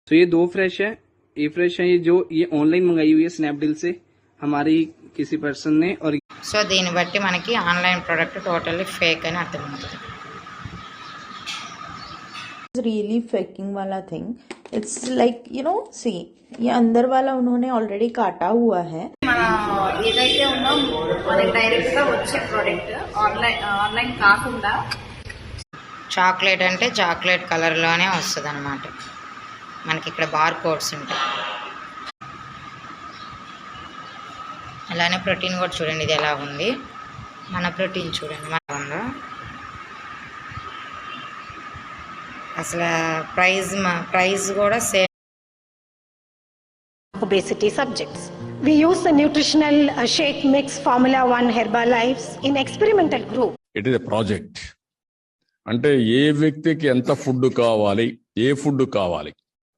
तो ये 2 फ्रेश है, ये फ्रेश है, ये ऑनलाइन मंगाई हुई है स्नैपडील से हमारी किसी पर्सन ने। और సో దీన్ని బట్టి మనకి ఆన్లైన్ ప్రోడక్ట్ టోటల్లీ ఫేక్ అని అర్థమవుతుంది. रियली फेकिंग वाला थिंग. इट्स लाइक सी ये अंदर वाला उन्होंने ऑलरेडी काटा हुआ है. ఏదైతే ఉందో మనకి డైరెక్ట్ గా వచ్చే ప్రోడక్ట్ ఆన్లైన్ కాకుండా చాక్లెట్ అంటే చాక్లెట్ కలర్లోనే వస్తుంది అనమాట. మనకి ఇక్కడ బార్ కోడ్స్ ఉంటాయి. అలానే ప్రోటీన్ కూడా చూడండి, ఇది ఎలా ఉంది. మన ప్రోటీన్ చూడండి మన ఉందో. అసలు ప్రైస్ కూడా same. Obesity subjects. We use the nutritional shake mix Formula 1 Herbalife in experimental group. It is a project. అంటే ఏ వ్యక్తికి ఎంత ఫుడ్ కావాలి, ఏ ఫుడ్ కావాలి,